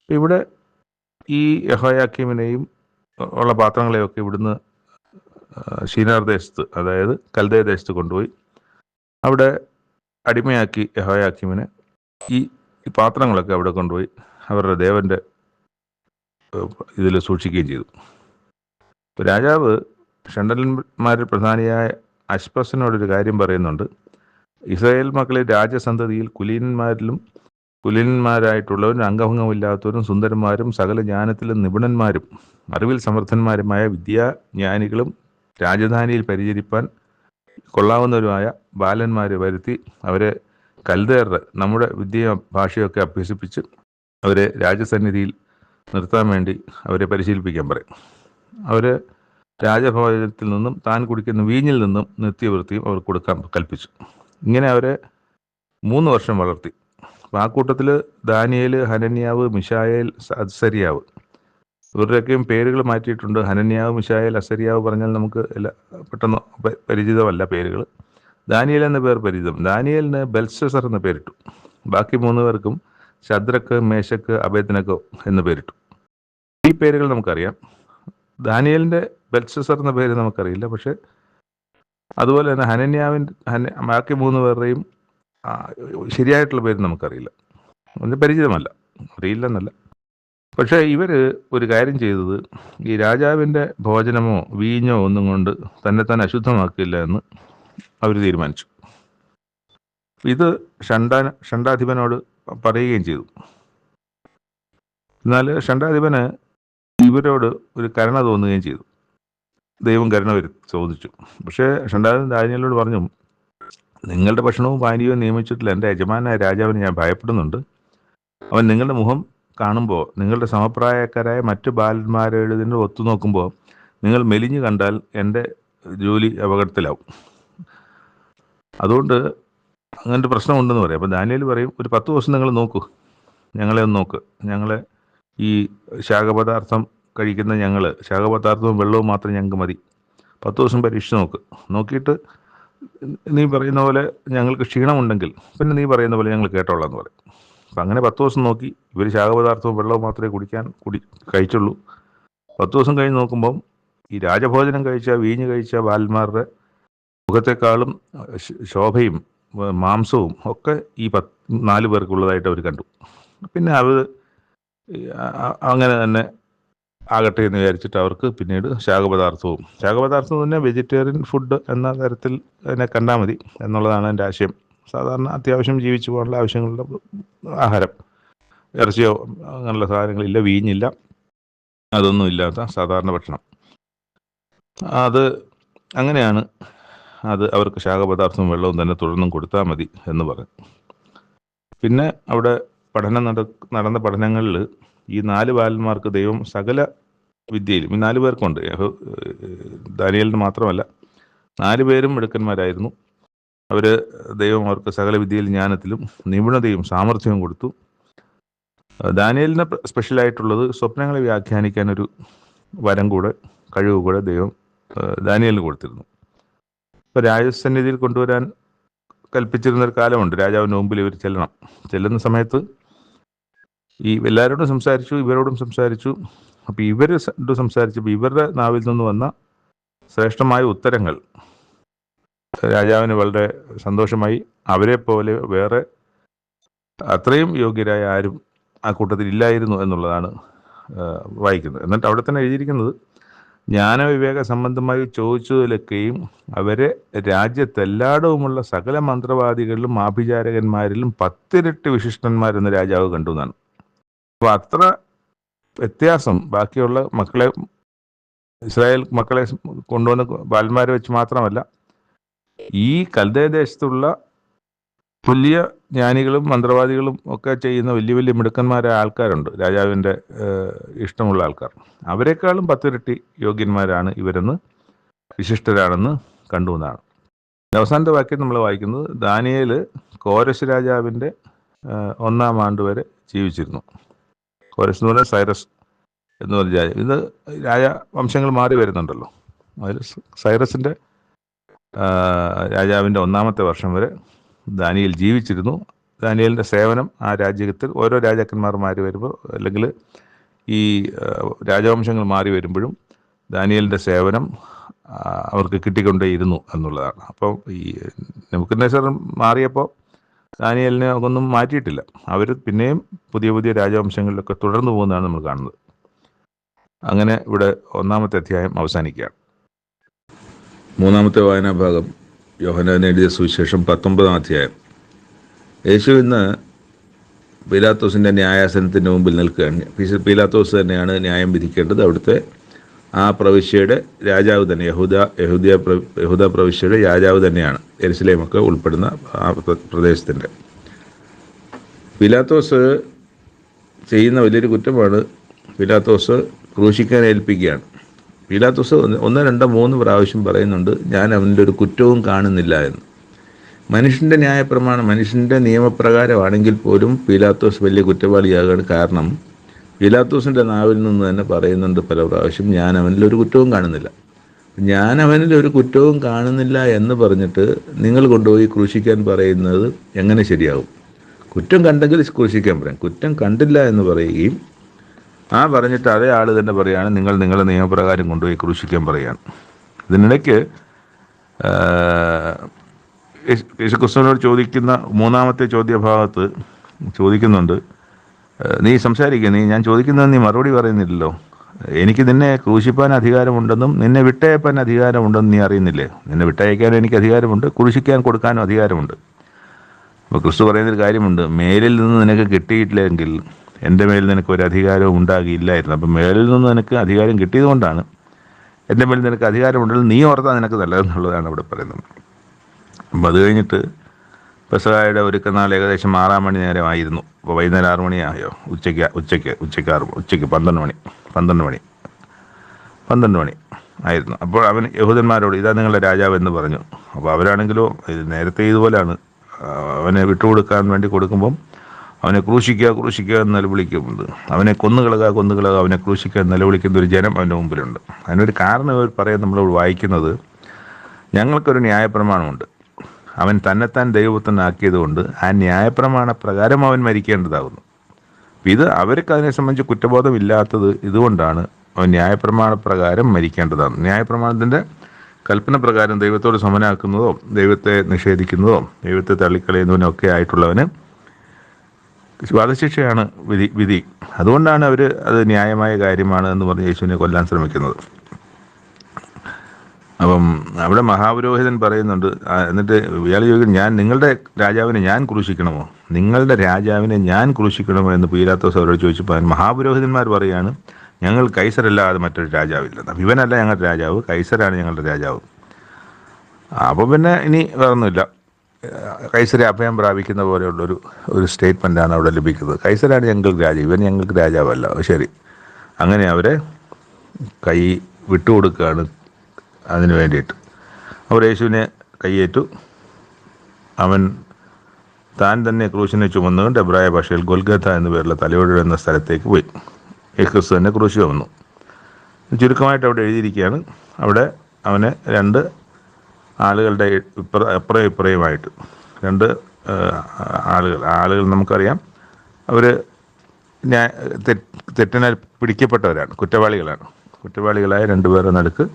ഇവിടെ ഈ യഹോയാക്കീമിനെയും ഉള്ള പാത്രങ്ങളെയൊക്കെ ഇവിടുന്ന് ശിനാർ ദേശത്ത്, അതായത് കൽദയ ദേശത്ത് കൊണ്ടുപോയി അവിടെ അടിമയാക്കി യഹോയാക്കീമിനെ. ഈ പാത്രങ്ങളൊക്കെ അവിടെ കൊണ്ടുപോയി അവരുടെ ദേവൻ്റെ ഇതിൽ സൂക്ഷിക്കുകയും ചെയ്തു. രാജാവ് ഷണ്ഡന്മാരിൽ പ്രധാനിയായ അശ്പസിനോടൊരു കാര്യം പറയുന്നുണ്ട്. ഇസ്രായേൽ മക്കളിൽ രാജസന്തതിയിൽ കുലീനന്മാരായിട്ടുള്ളവരും അംഗഭംഗമില്ലാത്തവരും സുന്ദരന്മാരും സകല ജ്ഞാനത്തിലും നിപുണന്മാരും അറിവിൽ സമർത്ഥന്മാരുമായ വിദ്യാജ്ഞാനികളും രാജധാനിയിൽ പരിചരിപ്പാൻ കൊള്ളാവുന്നവരുമായ ബാലന്മാരെ വരുത്തി അവരെ കൽദേയരുടെ നമ്മുടെ വിദ്യയും ഭാഷയൊക്കെ അഭ്യസിപ്പിച്ച് അവരെ രാജസന്നിധിയിൽ നിർത്താൻ വേണ്ടി അവരെ പരിശീലിപ്പിക്കാൻ പറയും. അവർ രാജഭോജനത്തിൽ നിന്നും താൻ കുടിക്കുന്ന വീഞ്ഞിൽ നിന്നും നിത്യവൃത്തിയും അവർ കൊടുക്കാൻ കൽപ്പിച്ചു. ഇങ്ങനെ അവരെ 3 വർഷം വളർത്തി. അപ്പം ആ കൂട്ടത്തിൽ ദാനിയേൽ, ഹനന്യാവ്, മിശായേൽ, അസര്യാവ് ഇവരുടെയൊക്കെയും പേരുകൾ മാറ്റിയിട്ടുണ്ട്. ഹനന്യാവ്, മിശായേൽ, അസര്യാവ് പറഞ്ഞാൽ നമുക്ക് പെട്ടെന്ന് പരിചിതമല്ല പേരുകൾ. ദാനിയേൽ എന്ന പേർ പരിചിതം. ദാനിയേലിന് ബെൽഷസർ എന്ന പേരിട്ടു. ബാക്കി 3 പേർക്കും ശദ്രക്ക്, മേശക്ക്, അബേദ്നെഗോ എന്ന് പേരിട്ടു. ഈ പേരുകൾ നമുക്കറിയാം. ദാനിയേലിൻ്റെ ബെൽഷസർ എന്ന പേര് നമുക്കറിയില്ല. പക്ഷെ അതുപോലെ തന്നെ ബാക്കി 3 പേരുടെയും ശരിയായിട്ടുള്ള പേര് നമുക്കറിയില്ല, അതിന് പരിചിതമല്ല, അറിയില്ലെന്നല്ല. പക്ഷേ ഇവർ ഒരു കാര്യം ചെയ്തത്, ഈ രാജാവിൻ്റെ ഭോജനമോ വീഞ്ഞോ ഒന്നും കൊണ്ട് തന്നെ അശുദ്ധമാക്കില്ല എന്ന് അവർ തീരുമാനിച്ചു. ഇത് ഷണ്ഡാധിപനോട് പറയുകയും ചെയ്തു. എന്നാൽ ഷണ്ഡാധിപന് ഇവരോട് ഒരു കരുണ തോന്നുകയും ചെയ്തു. ദൈവം കരുണ ചോദിച്ചു. പക്ഷേ ഷണ്ഡാധിപൻ ദാനിയേലിനോട് പറഞ്ഞു, നിങ്ങളുടെ ഭക്ഷണവും പാനീയവും നിയമിച്ചിട്ടില്ല. എൻ്റെ യജമാനായ രാജാവിന് ഞാൻ ഭയപ്പെടുന്നുണ്ട്. അവൻ നിങ്ങളുടെ മുഖം കാണുമ്പോൾ, നിങ്ങളുടെ സമപ്രായക്കാരായ മറ്റ് ബാലന്മാരെഴുതിന് ഒത്തുനോക്കുമ്പോൾ നിങ്ങൾ മെലിഞ്ഞു കണ്ടാൽ എൻ്റെ ജോലി അപകടത്തിലാവും. അതുകൊണ്ട് അങ്ങനത്തെ പ്രശ്നമുണ്ടെന്ന് പറയും. അപ്പോൾ ദാനിയേൽ പറയും, ഒരു 10 ദിവസം നിങ്ങൾ നോക്കൂ, ഞങ്ങളെ ഒന്ന് നോക്ക്. ഞങ്ങളെ ഈ ശാഖപദാർത്ഥം കഴിക്കുന്ന ശാഖപദാർത്ഥവും വെള്ളവും മാത്രം ഞങ്ങൾക്ക് മതി. 10 ദിവസം പരീക്ഷിച്ച് നോക്കിയിട്ട് നീ പറയുന്ന പോലെ ഞങ്ങൾക്ക് ക്ഷീണമുണ്ടെങ്കിൽ പിന്നെ നീ പറയുന്ന പോലെ ഞങ്ങൾ കേട്ടോളാം എന്ന് പറയും. അപ്പം അങ്ങനെ 10 ദിവസം നോക്കി. ഇവർ ശാഖപദാർത്ഥവും വെള്ളവും മാത്രമേ കഴിച്ചുള്ളൂ. 10 ദിവസം കഴിഞ്ഞ് നോക്കുമ്പം ഈ രാജഭോജനം വീഞ്ഞ് കഴിച്ച ബാലന്മാരുടെ മുഖത്തെക്കാളും ശോഭയും മാംസവും ഒക്കെ ഈ 4 പേർക്കുള്ളതായിട്ട് അവർ കണ്ടു. പിന്നെ അവർ അങ്ങനെ തന്നെ ആകട്ടെ എന്ന് വിചാരിച്ചിട്ട് അവർക്ക് പിന്നീട് ശാഖപദാർത്ഥം തന്നെ വെജിറ്റേറിയൻ ഫുഡ് എന്ന തരത്തിൽ അതിനെ കണ്ടാൽ മതി എന്നുള്ളതാണ് എൻ്റെ ആശയം. സാധാരണ അത്യാവശ്യം ജീവിച്ചു പോകാനുള്ള ആവശ്യങ്ങളുടെ ആഹാരം, ഇറച്ചിയോ അങ്ങനെയുള്ള സാധനങ്ങളില്ല, വീഞ്ഞില്ല, അതൊന്നും ഇല്ലാത്ത സാധാരണ ഭക്ഷണം. അത് അങ്ങനെയാണ്. അത് അവർക്ക് ശാഖപദാർത്ഥവും വെള്ളവും തന്നെ തുടർന്നും കൊടുത്താൽ മതി എന്ന് പറഞ്ഞു. പിന്നെ അവിടെ നടന്ന പഠനങ്ങളിൽ ഈ 4 ബാലന്മാർക്ക് ദൈവം സകല വിദ്യയിലും, ഈ 4 പേർക്കുണ്ട്, ദാനിയേലിന് മാത്രമല്ല, 4 പേരും മിടുക്കന്മാരായിരുന്നു. ദൈവം അവർക്ക് സകല വിദ്യയിൽ, ജ്ഞാനത്തിലും നിപുണതയും സാമർഥ്യവും കൊടുത്തു. ദാനിയേലിന് സ്പെഷ്യലായിട്ടുള്ളത് സ്വപ്നങ്ങളെ വ്യാഖ്യാനിക്കാൻ ഒരു കഴിവ് കൂടെ ദൈവം ദാനിയേലിന് കൊടുത്തിരുന്നു. ഇപ്പോൾ രാജസന്നിധിയിൽ കൊണ്ടുവരാൻ കൽപ്പിച്ചിരുന്നൊരു കാലമുണ്ട്. രാജാവിൻ്റെ മുമ്പിൽ ഇവർ ചെല്ലുന്ന സമയത്ത് എല്ലാവരോടും സംസാരിച്ചു, ഇവരോടും സംസാരിച്ചു. അപ്പോൾ ഇവരോട് സംസാരിച്ചപ്പോൾ ഇവരുടെ നാവിൽ നിന്ന് വന്ന ശ്രേഷ്ഠമായ ഉത്തരങ്ങൾ രാജാവിന് വളരെ സന്തോഷമായി. അവരെ പോലെ വേറെ അത്രയും യോഗ്യരായ ആരും ആ കൂട്ടത്തിൽ ഇല്ലായിരുന്നു എന്നുള്ളതാണ് വായിക്കുന്നത്. എന്നിട്ട് അവിടെ തന്നെ എഴുതിയിരിക്കുന്നത്, ജ്ഞാനവിവേക സംബന്ധമായി ചോദിച്ചതിലൊക്കെയും അവരെ രാജ്യത്തെല്ലായിടവുമുള്ള സകല മന്ത്രവാദികളിലും ആഭിചാരകന്മാരിലും 10 ഇരട്ടി വിശിഷ്ടന്മാരെന്ന് രാജാവ് കണ്ടു എന്നാണ്. അപ്പോൾ അത്ര വ്യത്യാസം ബാക്കിയുള്ള ഇസ്രായേൽ മക്കളെ കൊണ്ടുവന്ന് ബാലന്മാരെ വെച്ച് മാത്രമല്ല, ഈ കൽദയ ദേശത്തുള്ള വലിയ ജ്ഞാനികളും മന്ത്രവാദികളും ഒക്കെ ചെയ്യുന്ന വലിയ വലിയ മിടുക്കന്മാരായ ആൾക്കാരുണ്ട്, രാജാവിൻ്റെ ഇഷ്ടമുള്ള ആൾക്കാർ. അവരെക്കാളും 10 ഇരട്ടി യോഗ്യന്മാരാണ് ഇവരെന്ന്, വിശിഷ്ടരാണെന്ന് കണ്ടുവെന്നാണ്. അവസാനത്തെ വാക്യം നമ്മൾ വായിക്കുന്നത്, ദാനിയേൽ കോരശ് രാജാവിൻ്റെ 1-ാം ആണ്ട് വരെ ജീവിച്ചിരുന്നു. കോരശ് എന്ന് പറഞ്ഞാൽ സൈറസ് എന്ന് പറഞ്ഞ രാജ. ഇത് രാജവംശങ്ങൾ മാറി വരുന്നുണ്ടല്ലോ. അതിൽ സൈറസിൻ്റെ രാജാവിൻ്റെ 1-ാമത്തെ വർഷം വരെ ദാനിയേൽ ജീവിച്ചിരുന്നു. ദാനിയേലിൻ്റെ സേവനം ആ രാജ്യത്തിൽ ഓരോ രാജാക്കന്മാർ മാറി വരുമ്പോൾ, അല്ലെങ്കിൽ ഈ രാജവംശങ്ങൾ മാറി വരുമ്പോഴും ദാനിയേലിൻ്റെ സേവനം അവർക്ക് കിട്ടിക്കൊണ്ടേയിരുന്നു എന്നുള്ളതാണ്. അപ്പം ഈ നെബൂഖദ്നേസർ മാറിയപ്പോൾ ദാനിയേലിനെ ഒന്നും മാറ്റിയിട്ടില്ല. അവർ പിന്നെയും പുതിയ പുതിയ രാജവംശങ്ങളിലൊക്കെ തുടർന്നു പോകുന്നതാണ് നമ്മൾ കാണുന്നത്. അങ്ങനെ ഇവിടെ 1-ാമത്തെ അധ്യായം അവസാനിക്കുകയാണ്. 3-ാമത്തെ വായനാഭാഗം യോഹന്നാൻ എഴുതിയ സുവിശേഷം 19-ാം അധ്യായം. യേശു ഇന്ന് പീലാത്തോസിൻ്റെ ന്യായാസനത്തിൻ്റെ മുമ്പിൽ നിൽക്കുകയാണ്. പീലാത്തോസ് തന്നെയാണ് ന്യായം വിധിക്കേണ്ടത്. അവിടുത്തെ ആ പ്രവിശ്യയുടെ രാജാവ് തന്നെ, യഹൂദ പ്രവിശ്യയുടെ രാജാവ് തന്നെയാണ് യെരുശലേമൊക്കെ ഉൾപ്പെടുന്ന ആ പ്രദേശത്തിൻ്റെ. പീലാത്തോസ് ചെയ്യുന്ന വലിയൊരു കുറ്റമാണ്. പീലാത്തോസ് ക്രൂശിക്കാൻ ഏൽപ്പിക്കുകയാണ്. പീലാത്തോസ് 1, 2, 3 പ്രാവശ്യം പറയുന്നുണ്ട്, ഞാൻ അവൻ്റെ ഒരു കുറ്റവും കാണുന്നില്ല എന്ന്. മനുഷ്യൻ്റെ ന്യായപ്രമാണം, മനുഷ്യൻ്റെ നിയമപ്രകാരമാണെങ്കിൽ പോലും പീലാത്തോസ് വലിയ കുറ്റവാളിയാകാൻ കാരണം പീലാത്തോസിൻ്റെ നാവിൽ നിന്ന് തന്നെ പറയുന്നുണ്ട് പല പ്രാവശ്യം, ഞാൻ അവനിൽ ഒരു കുറ്റവും കാണുന്നില്ല. ഞാൻ അവനിൽ ഒരു കുറ്റവും കാണുന്നില്ല എന്ന് പറഞ്ഞിട്ട് നിങ്ങൾ കൊണ്ടുപോയി ക്രൂശിക്കാൻ പറയുന്നത് എങ്ങനെ ശരിയാകും? കുറ്റം കണ്ടെങ്കിൽ ക്രൂശിക്കാൻ പറയാം, കുറ്റം കണ്ടില്ല എന്ന് പറയുകയും പറഞ്ഞിട്ട് അതേ ആൾ തന്നെ പറയുകയാണ്, നിങ്ങൾ നിങ്ങളുടെ നിയമപ്രകാരം കൊണ്ടുപോയി ക്രൂശിക്കാൻ പറയുകയാണ്. ഇതിനിടയ്ക്ക് യേശുക്രിസ്തുവിനോട് ചോദിക്കുന്ന 3-ാമത്തെ ചോദ്യഭാഗത്ത് ചോദിക്കുന്നുണ്ട്, നീ സംസാരിക്കുക, ഞാൻ ചോദിക്കുന്നത് നീ മറുപടി പറയുന്നില്ലല്ലോ. എനിക്ക് നിന്നെ ക്രൂശിപ്പാൻ അധികാരമുണ്ടെന്നും നിന്നെ വിട്ടയപ്പാൻ അധികാരമുണ്ടെന്നും നീ അറിയുന്നില്ലേ? നിന്നെ വിട്ടയക്കാനും എനിക്ക് അധികാരമുണ്ട്, ക്രൂശിക്കാൻ കൊടുക്കാനും അധികാരമുണ്ട്. അപ്പോൾ ക്രിസ്തു പറയുന്നൊരു കാര്യമുണ്ട്, മേലിൽ നിന്ന് നിനക്ക് കിട്ടിയിട്ടില്ലെങ്കിൽ എൻ്റെ മേൽ നിനക്ക് ഒരു അധികാരവും ഉണ്ടാകില്ലായിരുന്നു. അപ്പം മേലിൽ നിന്ന് നിനക്ക് അധികാരം കിട്ടിയതുകൊണ്ടാണ് എൻ്റെ മേൽ നിനക്ക് അധികാരമുണ്ടെങ്കിൽ നീ ഓർത്താൽ നിനക്ക് നല്ലതെന്നുള്ളതാണ് ഇവിടെ പറയുന്നത്. അപ്പം അത് കഴിഞ്ഞിട്ട് പെസഹായുടെ ഒരുക്കനാൾ ഏകദേശം 6 മണി നേരമായിരുന്നു. അപ്പോൾ വൈകുന്നേരം 6 മണിയായോ? ഉച്ചയ്ക്ക് 12 മണി ആയിരുന്നു. അപ്പോൾ അവൻ യഹൂദന്മാരോട്, ഇതാ നിങ്ങളുടെ രാജാവ് എന്ന് പറഞ്ഞു. അപ്പോൾ അവരാണെങ്കിലോ ഇത് നേരത്തെ ഇതുപോലെയാണ്, അവനെ വിട്ടുകൊടുക്കാൻ വേണ്ടി കൊടുക്കുമ്പം അവനെ ക്രൂശിക്കുക എന്ന് നിലവിളിക്കുന്നുണ്ട്. അവനെ കൊന്നുകളക, അവനെ ക്രൂശിക്കുക എന്ന് നിലവിളിക്കുന്ന ഒരു ജനം അവൻ്റെ മുമ്പിലുണ്ട്. അതിനൊരു കാരണം ഇവർ പറയാൻ നമ്മൾ വായിക്കുന്നത്, ഞങ്ങൾക്കൊരു ന്യായപ്രമാണമുണ്ട്, അവൻ തന്നെത്താൻ ദൈവപുത്രനാക്കിയത് കൊണ്ട് ആ ന്യായപ്രമാണ പ്രകാരം അവൻ മരിക്കേണ്ടതാകുന്നു. ഇത് അവർക്ക് അതിനെ സംബന്ധിച്ച് കുറ്റബോധമില്ലാത്തത് ഇതുകൊണ്ടാണ് അവൻ ന്യായപ്രമാണ പ്രകാരം മരിക്കേണ്ടതാണ്. ന്യായപ്രമാണത്തിൻ്റെ കൽപ്പന പ്രകാരം ദൈവത്തോട് സമനാക്കുന്നതോ ദൈവത്തെ നിഷേധിക്കുന്നതോ ദൈവത്തെ തള്ളിക്കളയുന്നതിനോ ഒക്കെ ആയിട്ടുള്ളവന് വധശിക്ഷയാണ് വിധി. അതുകൊണ്ടാണ് അവർ അത് ന്യായമായ കാര്യമാണ് എന്ന് പറഞ്ഞ് യേശുവിനെ കൊല്ലാൻ ശ്രമിക്കുന്നത്. അപ്പം അവിടെ മഹാപുരോഹിതൻ പറയുന്നുണ്ട്, എന്നിട്ട് ഇയാൾ ചോദിക്കും, നിങ്ങളുടെ രാജാവിനെ ഞാൻ ക്രൂശിക്കണമോ? നിങ്ങളുടെ രാജാവിനെ ഞാൻ ക്രൂശിക്കണമോ എന്ന് പീലാത്തോസ് അവരോട് ചോദിച്ചപ്പോൾ മഹാപുരോഹിതന്മാർ പറയുകയാണ്, ഞങ്ങൾ കൈസരല്ലാതെ മറ്റൊരു രാജാവില്ല. അപ്പം ഇവനല്ല ഞങ്ങളുടെ രാജാവ്, കൈസരാണ് ഞങ്ങളുടെ രാജാവ്. അപ്പോൾ പിന്നെ ഇനി വേറൊന്നുമില്ല, കൈസരെ അഭയം പ്രാപിക്കുന്ന പോലെയുള്ളൊരു സ്റ്റേറ്റ്മെൻറ്റാണ് അവിടെ ലഭിക്കുന്നത്. കൈസരാണ് ഞങ്ങൾക്ക് രാജാവ്, ഇവൻ ഞങ്ങൾക്ക് രാജാവല്ല. ശരി, അങ്ങനെ അവരെ കൈ വിട്ടുകൊടുക്കുകയാണ് അതിന് വേണ്ടിയിട്ട്. അവർ യേശുവിനെ കയ്യേറ്റു. അവൻ താൻ തന്നെ ക്രൂശിനെ ചുമന്നുകൊണ്ട് എബ്രായ ഭാഷയിൽ ഗൊൽഗഥ എന്ന പേരുള്ള തലയോട് എന്ന സ്ഥലത്തേക്ക് പോയി. ക്രിസ്തു തന്നെ ക്രൂശി വന്നു. ചുരുക്കമായിട്ട് അവിടെ എഴുതിയിരിക്കുകയാണ്, അവിടെ അവനെ 2 ആളുകളുടെ അപ്പുറയും ഇപ്പുറയുമായിട്ട് 2 ആളുകൾ നമുക്കറിയാം, അവർ തെറ്റിനാൽ പിടിക്കപ്പെട്ടവരാണ്, കുറ്റവാളികളായ 2 പേരുടെ നടുക്ക്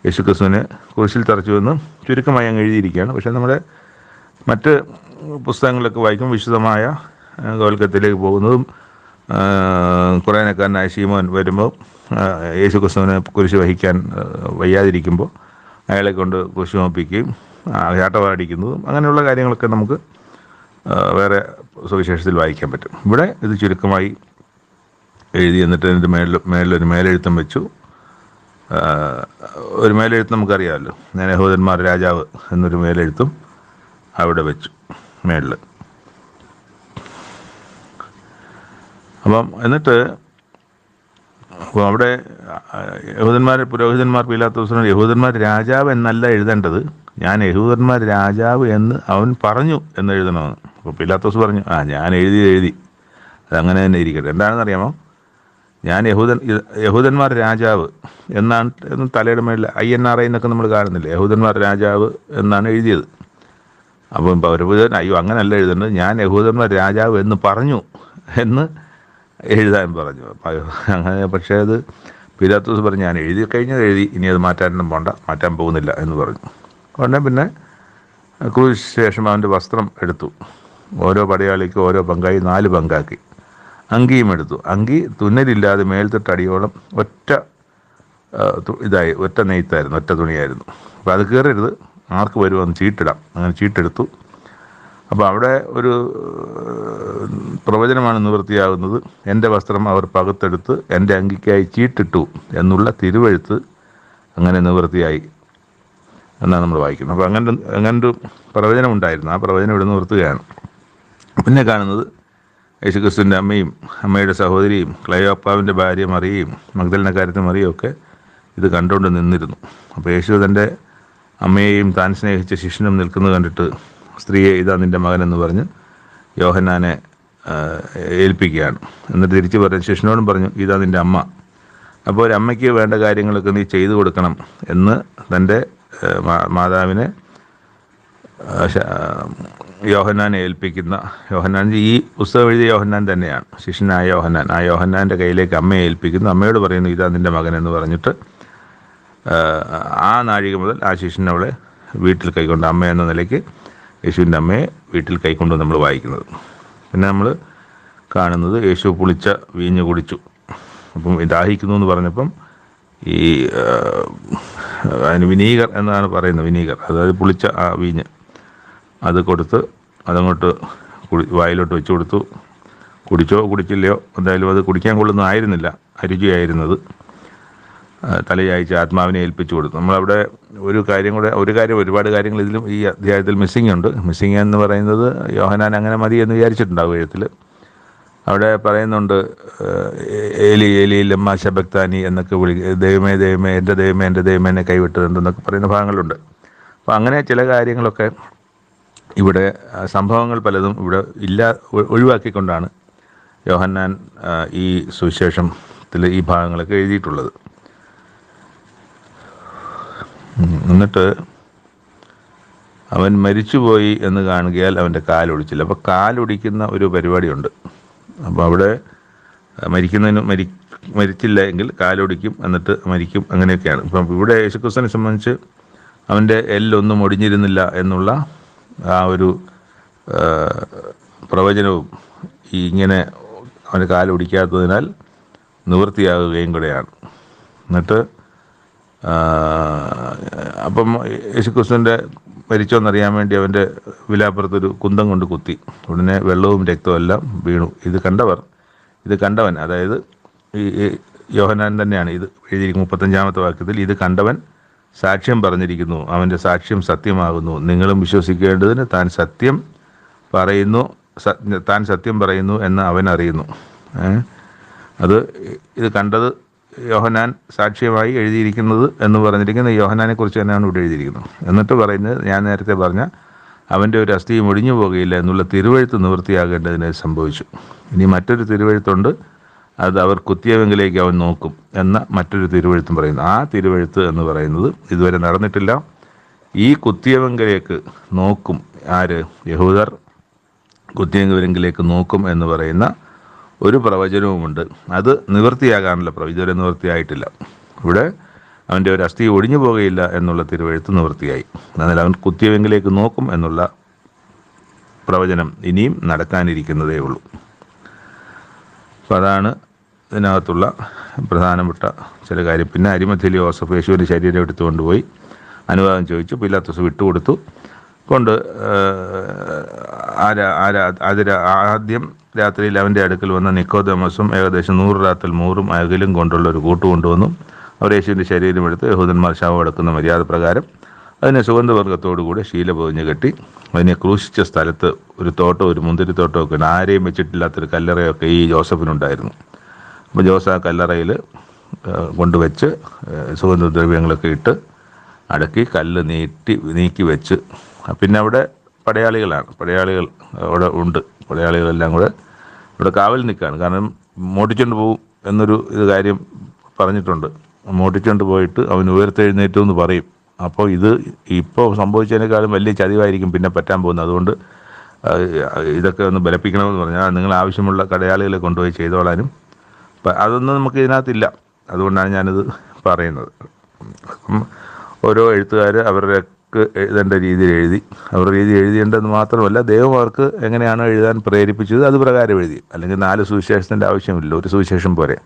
യേശുക്രിസ്തുവിനെ കുരിശിൽ തറച്ചുവെന്ന് ചുരുക്കമായി അങ്ങ് എഴുതിയിരിക്കുകയാണ്. പക്ഷേ നമ്മുടെ മറ്റ് പുസ്തകങ്ങളൊക്കെ വായിക്കും, വിശദമായ ഗോൽഗഥയിലേക്ക് പോകുന്നതും കുറേനക്കാരനായ ശീമോൻ വരുമ്പോൾ യേശുക്രിസ്തുവിനെ കുരിശ് വഹിക്കാൻ വയ്യാതിരിക്കുമ്പോൾ അയാളെ കൊണ്ട് കുരിശ് ചുമപ്പിക്കുകയും ചാട്ടവാടിക്കുന്നതും അങ്ങനെയുള്ള കാര്യങ്ങളൊക്കെ നമുക്ക് വേറെ സുവിശേഷത്തിൽ വായിക്കാൻ പറ്റും. ഇവിടെ ഇത് ചുരുക്കമായി എഴുതി, എന്നിട്ട് അതിൻ്റെ മേലൊരു മേലെഴുത്തം വെച്ചു. ഒരു മേലെഴുത്ത് നമുക്കറിയാമല്ലോ, ഞാൻ യഹൂദന്മാർ രാജാവ് എന്നൊരു മേലെഴുത്തും അവിടെ വെച്ചു മേളിൽ. അപ്പം എന്നിട്ട് അവിടെ പുരോഹിതന്മാർ പീലാത്തോസിനോട്, യഹൂദന്മാർ രാജാവ് എന്നല്ല എഴുതേണ്ടത്, ഞാൻ യഹൂദന്മാർ രാജാവ് എന്ന് അവൻ പറഞ്ഞു എന്ന് എഴുതണമെന്ന്. അപ്പോൾ പീലാത്തോസ് പറഞ്ഞു, ഞാൻ എഴുതി അതങ്ങനെ തന്നെ ഇരിക്കട്ടെ. എന്താണെന്നറിയാമോ, ഞാൻ യഹൂദന്മാർ രാജാവ് എന്നാണ് തലയുടെ മേളിൽ INRI എന്നൊക്കെ നമ്മൾ കാണുന്നില്ല, യഹൂദന്മാർ രാജാവ് എന്നാണ് എഴുതിയത്. അപ്പം പൗരപുരോഹിതൻ, അയ്യോ അങ്ങനല്ല എഴുതേണ്ടത്, ഞാൻ യഹൂദന്മാർ രാജാവ് എന്ന് പറഞ്ഞു എന്ന് എഴുതാൻ പറഞ്ഞു. അങ്ങനെ പക്ഷേ അത് പീലാത്തോസ് പറഞ്ഞു, ഞാൻ എഴുതി ഇനി അത് മാറ്റാൻ പോകുന്നില്ല എന്ന് പറഞ്ഞു. ഉടനെ പിന്നെ ക്രൂശിന് ശേഷം അവൻ്റെ വസ്ത്രം എടുത്തു, ഓരോ പടയാളിക്കും ഓരോ പങ്കായി 4 പങ്കാക്കി. അങ്കിയും എടുത്തു. അങ്കി തുന്നലില്ലാതെ മേൽത്തൊട്ടടിയോളം ഒറ്റ നെയ്ത്തായിരുന്നു, ഒറ്റ തുണിയായിരുന്നു. അപ്പോൾ അത് കീറരുത്, ആർക്ക് വരുമെന്ന് ചീട്ടിടാം, അങ്ങനെ ചീട്ടെടുത്തു. അപ്പോൾ അവിടെ ഒരു പ്രവചനമാണ് നിവൃത്തിയാകുന്നത്, എൻ്റെ വസ്ത്രം അവർ പകുത്തെടുത്ത് എൻ്റെ അങ്കിക്കായി ചീട്ടിട്ടു എന്നുള്ള തിരുവെഴുത്ത് അങ്ങനെ നിവൃത്തിയായി എന്നാണ് നമ്മൾ വായിക്കുന്നത്. അപ്പോൾ അങ്ങനൊരു പ്രവചനം ഉണ്ടായിരുന്നു, ആ പ്രവചനം ഇവിടെ നിവർത്തുകയാണ്. പിന്നെ കാണുന്നത് യേശുക്രിസ്തുവിൻ്റെ അമ്മയും അമ്മയുടെ സഹോദരിയും ക്ലയോപ്പാവിൻ്റെ ഭാര്യ മറിയയും മഗ്ദലനക്കാരത്തെ മറിയയും ഒക്കെ ഇത് കണ്ടുകൊണ്ട് നിന്നിരുന്നു. അപ്പോൾ യേശു തൻ്റെ അമ്മയെയും താൻ സ്നേഹിച്ച ശിഷ്യനും നിൽക്കുന്നത് കണ്ടിട്ട്, സ്ത്രീയെ ഇതാ നിൻ്റെ മകനെന്ന് പറഞ്ഞ് യോഹന്നാനെ ഏൽപ്പിക്കുകയാണ്. എന്നിട്ട് തിരിച്ചു പറഞ്ഞു ശിഷ്യനോടും പറഞ്ഞു ഇതാ നിൻ്റെ അമ്മ. അപ്പോൾ ഒരു അമ്മയ്ക്ക് വേണ്ട കാര്യങ്ങളൊക്കെ നീ ചെയ്തു കൊടുക്കണം എന്ന് തൻ്റെ മാതാവിനെ യോഹന്നാനെ ഏൽപ്പിക്കുന്ന, യോഹന്നാൻ ഈ പുസ്തകം എഴുതിയ യോഹന്നാൻ തന്നെയാണ്, ശിഷ്യനായ യോഹന്നാൻ. ആ യോഹന്നാൻ്റെ കയ്യിലേക്ക് അമ്മയെ ഏൽപ്പിക്കുന്നു. അമ്മയോട് പറയുന്നു ഇതാ നിൻ്റെ മകൻ എന്ന് പറഞ്ഞിട്ട് ആ നാഴിക മുതൽ ആ ശിഷ്യൻ അവളെ വീട്ടിൽ കൈക്കൊണ്ട്, അമ്മ എന്ന നിലയ്ക്ക് യേശുവിൻ്റെ അമ്മയെ വീട്ടിൽ കൈക്കൊണ്ട് നമ്മൾ വായിക്കുന്നത്. പിന്നെ നമ്മൾ കാണുന്നത് യേശു പുളിച്ച വീഞ്ഞ് കുടിച്ചു. അപ്പം ദാഹിക്കുന്നു എന്ന് പറഞ്ഞപ്പം ഈ അതിന് വിനീഗർ എന്നാണ് പറയുന്നത്, വിനീഗർ, അതായത് പുളിച്ച ആ വീഞ്ഞ് അത് കൊടുത്ത് അതങ്ങോട്ട് വായിലോട്ട് വെച്ച് കൊടുത്തു. കുടിച്ചോ കുടിച്ചില്ലയോ എന്തായാലും അത് കുടിക്കാൻ കൊള്ളുന്നതായിരുന്നില്ല, അരുചിയായിരുന്നത്. തലയാഴ്ച ആത്മാവിനെ ഏൽപ്പിച്ചു കൊടുത്തു. നമ്മളവിടെ ഒരു കാര്യം ഒരുപാട് കാര്യങ്ങൾ ഇതിലും ഈ അധ്യായത്തിൽ മിസ്സിംഗ് ഉണ്ട്. മിസ്സിംഗ് എന്ന് പറയുന്നത് യോഹന്നാൻ അങ്ങനെ മതി എന്ന് വിചാരിച്ചിട്ടുണ്ടാവും എഴുത്തിൽ. അവിടെ പറയുന്നുണ്ട് ഏലി ഏലി ലമ്മ ശബക്താനി എന്നൊക്കെ ദൈവമേ ദൈവമേ എൻ്റെ ദൈവമേ എൻ്റെ ദൈവമേ എന്നെ കൈവിട്ടതെന്നൊക്കെ പറയുന്ന ഭാഗങ്ങളുണ്ട്. അപ്പോൾ അങ്ങനെ ചില കാര്യങ്ങളൊക്കെ ഇവിടെ സംഭവങ്ങൾ പലതും ഇവിടെ ഒഴിവാക്കിക്കൊണ്ടാണ് യോഹന്നാൻ ഈ സുവിശേഷത്തിൽ ഈ ഭാഗങ്ങളൊക്കെ എഴുതിയിട്ടുള്ളത്. എന്നിട്ട് അവൻ മരിച്ചുപോയി എന്ന് കാണുകയാൽ അവൻ്റെ കാലൊടിച്ചില്ല. അപ്പോൾ കാലൊടിക്കുന്ന ഒരു പരിപാടിയുണ്ട്. അപ്പോൾ അവിടെ മരിച്ചില്ല എങ്കിൽ കാലൊടിക്കും, എന്നിട്ട് മരിക്കും, അങ്ങനെയൊക്കെയാണ്. ഇപ്പം ഇവിടെ യേശുക്രിസ്തുവിനെ സംബന്ധിച്ച് അവൻ്റെ എല്ലൊന്നും ഒടിഞ്ഞിരുന്നില്ല എന്നുള്ള ആ ഒരു പ്രവചനവും ഇങ്ങനെ അവൻ്റെ കാലൊടിക്കാത്തതിനാൽ നിവൃത്തിയാകുകയും കൂടെയാണ്. എന്നിട്ട് അപ്പം യേശുക്രിസ്തുവിൻ്റെ മരിച്ചോന്നറിയാൻ വേണ്ടി അവൻ്റെ വിലാപ്പുറത്തൊരു കുന്തം കൊണ്ട് കുത്തി. ഉടനെ വെള്ളവും രക്തവും എല്ലാം വീണു. ഇത് കണ്ടവൻ, അതായത് ഈ യോഹന്നാൻ തന്നെയാണ് ഇത് എഴുതിയിരിക്കുന്നത്. 35-ാമത്തെ വാക്യത്തിൽ ഇത് കണ്ടവൻ സാക്ഷ്യം പറഞ്ഞിരിക്കുന്നു, അവൻ്റെ സാക്ഷ്യം സത്യമാകുന്നു, നിങ്ങളും വിശ്വസിക്കേണ്ടതിന് താൻ സത്യം പറയുന്നു എന്ന് അവൻ അറിയുന്നു. ഇത് കണ്ടത് യോഹന്നാൻ സാക്ഷ്യമായി എഴുതിയിരിക്കുന്നത് എന്ന് പറഞ്ഞിരിക്കുന്നത് യോഹന്നാനെ കുറിച്ച് തന്നെയാണ് ഇവിടെ എഴുതിയിരിക്കുന്നത്. എന്നിട്ട് പറയുന്നത് ഞാൻ നേരത്തെ പറഞ്ഞ അവൻ്റെ ഒരു അസ്ഥിയും ഒടിഞ്ഞു പോകുകയില്ല എന്നുള്ള തിരുവെഴുത്ത് നിവൃത്തിയാകേണ്ടതിന് സംഭവിച്ചു. ഇനി മറ്റൊരു തിരുവെഴുത്തുണ്ട്, അത് അവർ കുത്തിയവെങ്കിലേക്ക് അവൻ നോക്കും എന്ന മറ്റൊരു തിരുവെഴുത്തും പറയുന്നു. ആ തിരുവെഴുത്ത് എന്ന് പറയുന്നത് ഇതുവരെ നടന്നിട്ടില്ല. ഈ കുത്തിയവെങ്കിലേക്ക് നോക്കും, ആര്? യഹൂദർ കുത്തിയവെങ്കിലേക്ക് നോക്കും എന്ന് പറയുന്ന ഒരു പ്രവചനവുമുണ്ട്. അത് നിവൃത്തിയാകാനുള്ള ഇതുവരെ നിവൃത്തിയായിട്ടില്ല. ഇവിടെ അവൻ്റെ ഒരു അസ്ഥി ഒടിഞ്ഞു പോകുകയില്ല എന്നുള്ള തിരുവെഴുത്ത് നിവൃത്തിയായി. എന്നാൽ അവൻ കുത്തിയവെങ്കിലേക്ക് നോക്കും എന്നുള്ള പ്രവചനം ഇനിയും നടക്കാനിരിക്കുന്നതേ ഉള്ളൂ. അപ്പോൾ അതാണ് ഇതിനകത്തുള്ള പ്രധാനപ്പെട്ട ചില കാര്യം. പിന്നെ അരിമഥ്യയിലെ യോസഫ് യേശുവിൻ്റെ ശരീരം എടുത്തു കൊണ്ടുപോയി അനുവാദം ചോദിച്ചു. പിലാത്തോസ് വിട്ടുകൊടുത്തു. ആദ്യം രാത്രിയിൽ അവൻ്റെ അടുക്കൽ വന്ന നിക്കോദെമസും ഏകദേശം 100 റാത്തൽ മൂറും അകലും കൊണ്ടുള്ള ഒരു കൂട്ട് കൊണ്ടുവന്നു. അവർ യേശുവിൻ്റെ ശരീരം എടുത്ത് യഹൂദന്മാർ ശവം അടക്കുന്ന മര്യാദ പ്രകാരം അതിനെ സുഗന്ധവർഗത്തോടുകൂടി ശീല പൊതിഞ്ഞ് കെട്ടി അതിനെ ക്രൂശിച്ച സ്ഥലത്ത് ഒരു തോട്ടം, ഒരു മുന്തിരിത്തോട്ടമൊക്കെ ആരെയും വെച്ചിട്ടില്ലാത്തൊരു കല്ലറയൊക്കെ ഈ ജോസഫിനുണ്ടായിരുന്നു. അപ്പോൾ ജോസ് ആ കല്ലറയിൽ കൊണ്ടുവച്ച് സുഗന്ധദ്രവ്യങ്ങളൊക്കെ ഇട്ട് അടക്കി കല്ല് നീക്കി വെച്ച്, പിന്നെ അവിടെ പടയാളികൾ അവിടെ ഉണ്ട്. പടയാളികളെല്ലാം കൂടെ ഇവിടെ കാവൽ നിൽക്കുകയാണ്. കാരണം മോട്ടിച്ചുകൊണ്ട് പോകും എന്നൊരു കാര്യം പറഞ്ഞിട്ടുണ്ട്. മോട്ടിച്ചുകൊണ്ട് പോയിട്ട് അവൻ ഉയർത്തെഴുന്നേറ്റു എന്ന് പറയും. അപ്പോൾ ഇപ്പോൾ സംഭവിച്ചതിനേക്കാളും വലിയ ചതിവായിരിക്കും പിന്നെ പറ്റാൻ പോകുന്നത്. അതുകൊണ്ട് ഇതൊക്കെ ഒന്ന് ബലപ്പിക്കണമെന്ന് പറഞ്ഞാൽ നിങ്ങൾ ആവശ്യമുള്ള കടയാളികളെ കൊണ്ടുപോയി ചെയ്തോളാനും. അതൊന്നും നമുക്ക് ഇതിനകത്തില്ല. അതുകൊണ്ടാണ് ഞാനിത് പറയുന്നത്. അപ്പം ഓരോ എഴുത്തുകാർ അവരുടെ എഴുതേണ്ട രീതിയിൽ എഴുതി, അവരുടെ രീതി എഴുതേണ്ടതെന്ന് മാത്രമല്ല, ദൈവം അവർക്ക് എങ്ങനെയാണോ എഴുതാൻ പ്രേരിപ്പിച്ചത് അത് പ്രകാരം എഴുതി. അല്ലെങ്കിൽ 4 സുവിശേഷത്തിൻ്റെ ആവശ്യമില്ല, ഒരു സുവിശേഷം പോരെ.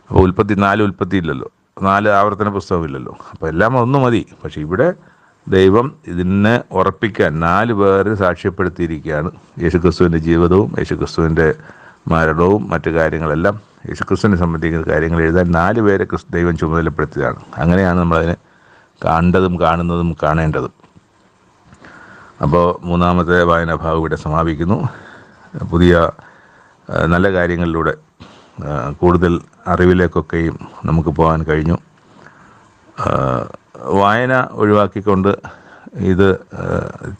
അപ്പോൾ 4 ഉൽപ്പത്തി ഇല്ലല്ലോ, 4 ആവർത്തന പുസ്തകമില്ലല്ലോ. അപ്പോൾ എല്ലാം ഒന്ന് മതി. പക്ഷേ ഇവിടെ ദൈവം ഇതിനെ ഉറപ്പിക്കാൻ 4 പേര് സാക്ഷ്യപ്പെടുത്തിയിരിക്കുകയാണ്. യേശുക്രിസ്തുവിൻ്റെ ജീവിതവും യേശുക്രിസ്തുവിൻ്റെ മരണവും മറ്റു കാര്യങ്ങളെല്ലാം, യേശുക്രിസ്തുവിനെ സംബന്ധിക്കുന്ന കാര്യങ്ങൾ എഴുതാൻ 4 പേരെ ദൈവം ചുമതലപ്പെടുത്തിയതാണ്. അങ്ങനെയാണ് നമ്മളതിനെ കണ്ടതും കാണുന്നതും കാണേണ്ടതും. അപ്പോൾ 3-ാമത്തെ വായനാഭാഗം ഇവിടെ സമാപിക്കുന്നു. പുതിയ നല്ല കാര്യങ്ങളിലൂടെ കൂടുതൽ അറിവിലേക്കൊക്കെയും നമുക്ക് പോകാൻ കഴിഞ്ഞു. വായന ഒഴിവാക്കിക്കൊണ്ട് ഇത്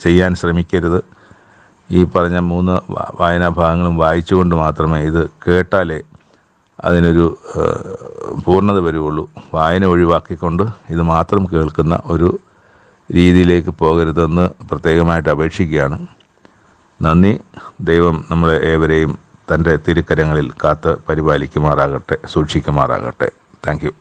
ചെയ്യാൻ ശ്രമിക്കരുത്. ഈ പറഞ്ഞ 3 വായനാ ഭാഗങ്ങളും വായിച്ചുകൊണ്ട് മാത്രമേ, ഇത് കേട്ടാലേ അതിനൊരു പൂർണ്ണത വരുള്ളൂ. വായന ഒഴിവാക്കിക്കൊണ്ട് ഇത് മാത്രം കേൾക്കുന്ന ഒരു രീതിയിലേക്ക് പോകരുതെന്ന് പ്രത്യേകമായിട്ട് അപേക്ഷിക്കുകയാണ്. നന്ദി. ദൈവം നമ്മളെ ഏവരെയും തൻ്റെ തിരുക്കരങ്ങളിൽ കാത്ത് പരിപാലിക്കുമാറാകട്ടെ, സൂക്ഷിക്കുമാറാകട്ടെ. Thank you.